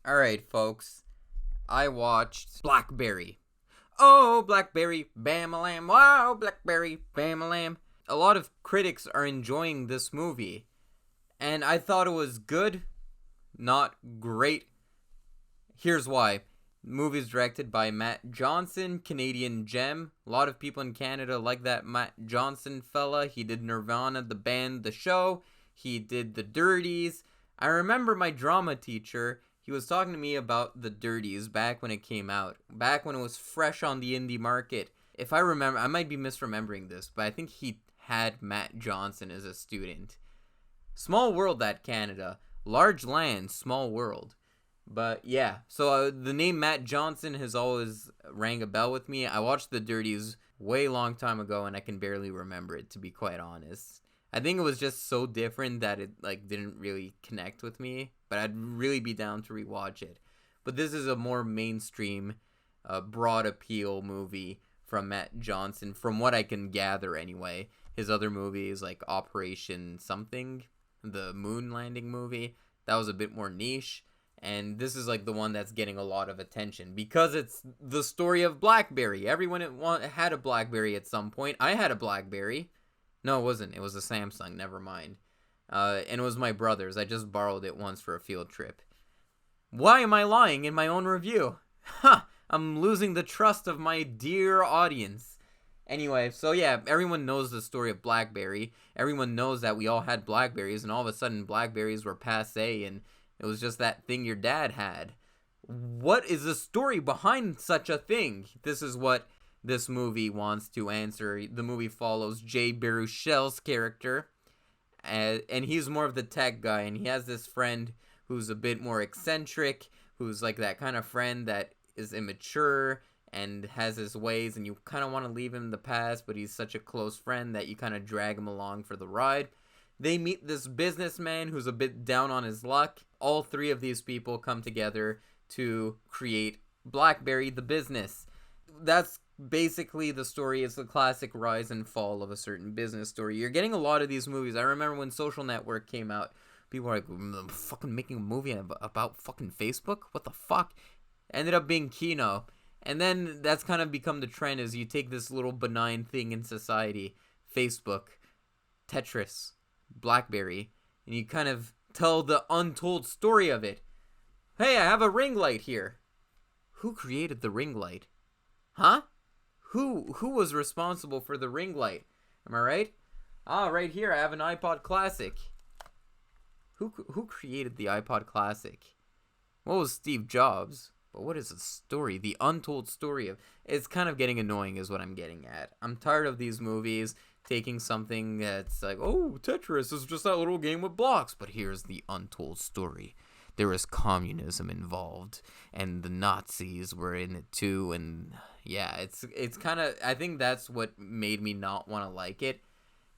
Alright, folks. I watched BlackBerry. Oh, BlackBerry, bam-a-lam. Wow, BlackBerry, bam-a-lam. A lot of critics are enjoying this movie. And I thought it was good, not great. Here's why. The movie is directed by Matt Johnson, Canadian gem. A lot of people in Canada like that Matt Johnson fella. He did Nirvana, the band, the show. He did The Dirties. I remember my drama teacher, he was talking to me about The Dirties back when it came out. Back when it was fresh on the indie market. If I remember, I might be misremembering this, but I think he had Matt Johnson as a student. Small world, that Canada. Large land, small world. But yeah, so the name Matt Johnson has always rang a bell with me. I watched The Dirties way long time ago and I can barely remember it, to be quite honest. I think it was just so different that it didn't really connect with me, but I'd really be down to rewatch it. But this is a more mainstream, broad appeal movie from Matt Johnson, from what I can gather anyway. His other movies like Operation Something, the moon landing movie, that was a bit more niche. And this is like the one that's getting a lot of attention because it's the story of BlackBerry. Everyone had a BlackBerry at some point. I had a BlackBerry. No, it wasn't. It was a Samsung. Never mind. And it was my brother's. I just borrowed it once for a field trip. Why am I lying in my own review? I'm losing the trust of my dear audience. Anyway, so yeah, everyone knows the story of BlackBerry. Everyone knows that we all had BlackBerries, and all of a sudden BlackBerries were passé, and it was just that thing your dad had. What is the story behind such a thing? This is what this movie wants to answer. The movie follows Jay Baruchel's character, and he's more of the tech guy, and he has this friend who's a bit more eccentric, who's like that kind of friend that is immature and has his ways, and you kind of want to leave him in the past, but he's such a close friend that you kind of drag him along for the ride. They meet this businessman who's a bit down on his luck. All three of these people come together to create BlackBerry, the business. That's basically the story. It's the classic rise and fall of a certain business story. You're getting a lot of these movies. I remember when Social Network came out, people were like, I'm fucking making a movie about fucking Facebook? What the fuck? Ended up being Kino. And then that's kind of become the trend, is you take this little benign thing in society, Facebook, Tetris, BlackBerry, and you kind of tell the untold story of it. Hey, I have a ring light here. Who created the ring light? Huh? Who was responsible for the ring light? Am I right? Right here I have an iPod Classic. Who created the iPod Classic? What was Steve Jobs? But what is the story? The untold story of... It's kind of getting annoying is what I'm getting at. I'm tired of these movies taking something that's like, oh, Tetris is just that little game with blocks, but here's the untold story. There was communism involved, and the Nazis were in it too, and yeah, it's kind of, I think that's what made me not want to like it,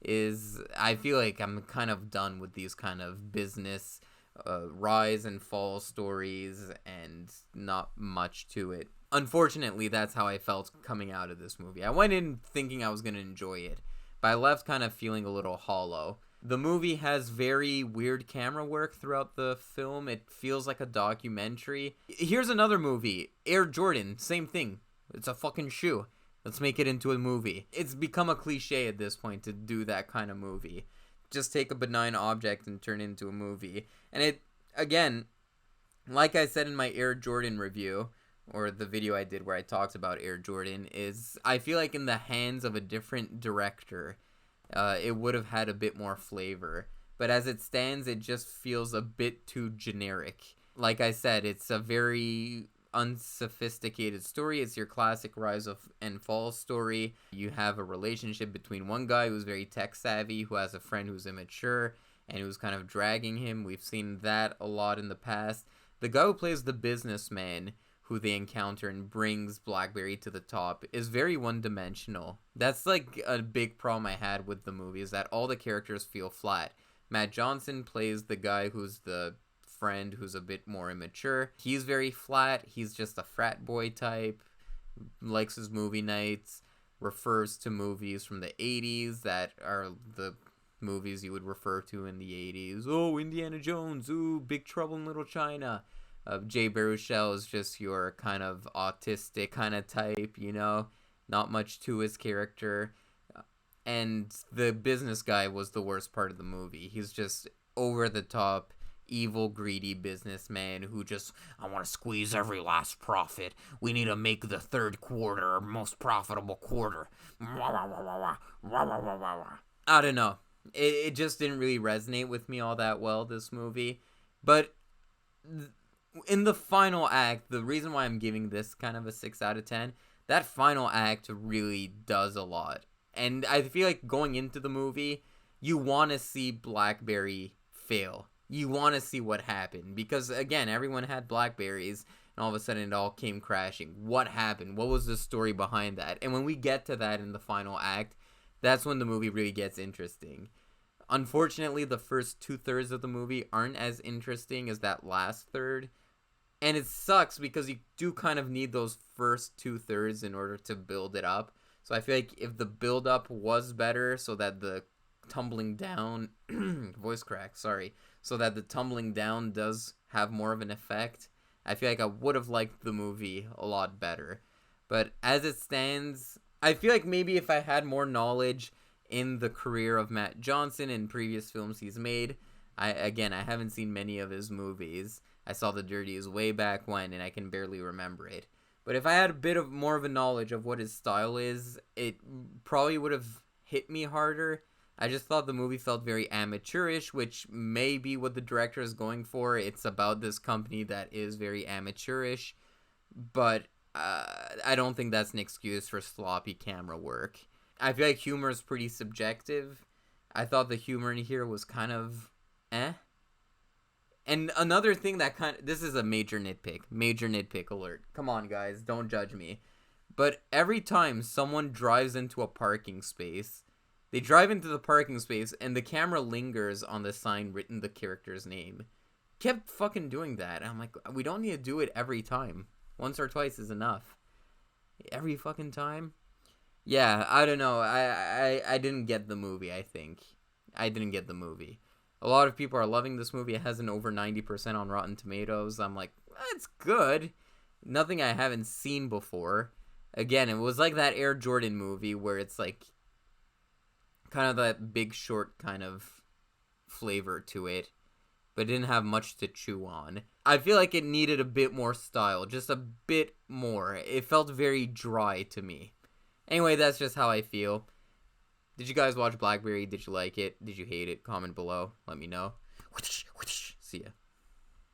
is I feel like I'm kind of done with these kind of business rise and fall stories, and not much to it. Unfortunately, that's how I felt coming out of this movie. I went in thinking I was going to enjoy it, but I left kind of feeling a little hollow. The movie has very weird camera work throughout the film. It feels like a documentary. Here's another movie, Air Jordan, same thing. It's a fucking shoe. Let's make it into a movie. It's become a cliche at this point to do that kind of movie. Just take a benign object and turn it into a movie. And it, again, like I said in my Air Jordan review, or the video I did where I talked about Air Jordan, is I feel like in the hands of a different director, it would have had a bit more flavor. But as it stands, it just feels a bit too generic. Like I said, it's a very unsophisticated story. It's your classic rise of and fall story. You have a relationship between one guy who's very tech savvy, who has a friend who's immature, and who's kind of dragging him. We've seen that a lot in the past. The guy who plays the businessman, who they encounter and brings BlackBerry to the top, is very one-dimensional. That's like a big problem I had with the movie, is that all the characters feel flat. Matt Johnson plays the guy who's the friend who's a bit more immature. He's very flat. He's just a frat boy type, likes his movie nights, refers to movies from the 80s that are the movies you would refer to in the 80s. Oh, Indiana Jones. Ooh, Big Trouble in Little China. Jay Baruchel is just your kind of autistic kind of type, you know, not much to his character. And the business guy was the worst part of the movie. He's just over the top, evil, greedy businessman who just, I want to squeeze every last profit. We need to make the third quarter our most profitable quarter. I don't know. It just didn't really resonate with me all that well, this movie. But in the final act, the reason why I'm giving this kind of a 6 out of 10, that final act really does a lot. And I feel like going into the movie, you want to see BlackBerry fail. You want to see what happened. Because, again, everyone had BlackBerries, and all of a sudden it all came crashing. What happened? What was the story behind that? And when we get to that in the final act, that's when the movie really gets interesting. Unfortunately, the first 2/3 of the movie aren't as interesting as that last third. And it sucks because you do kind of need those first 2/3 in order to build it up. So I feel like if the build up was better so that the tumbling down voice crack, sorry, so that the tumbling down does have more of an effect, I feel like I would have liked the movie a lot better. But as it stands, I feel like maybe if I had more knowledge in the career of Matt Johnson and previous films he's made, I haven't seen many of his movies. I saw The Dirties way back when, and I can barely remember it. But if I had a bit of more of a knowledge of what his style is, it probably would have hit me harder. I just thought the movie felt very amateurish, which may be what the director is going for. It's about this company that is very amateurish, but I don't think that's an excuse for sloppy camera work. I feel like humor is pretty subjective. I thought the humor in here was kind of eh. And another thing that this is a major nitpick alert. Come on, guys, don't judge me. But every time someone drives into a parking space, they drive into the parking space and the camera lingers on the sign written the character's name. Kept fucking doing that. And I'm like, we don't need to do it every time. Once or twice is enough. Every fucking time? Yeah, I don't know. I didn't get the movie, I think. I didn't get the movie. A lot of people are loving this movie. It has an over 90% on Rotten Tomatoes. I'm like, it's good. Nothing I haven't seen before. Again, it was like that Air Jordan movie where it's like kind of that Big Short kind of flavor to it, but it didn't have much to chew on. I feel like it needed a bit more style, just a bit more. It felt very dry to me. Anyway, that's just how I feel. Did you guys watch BlackBerry? Did you like it? Did you hate it? Comment below. Let me know. See ya.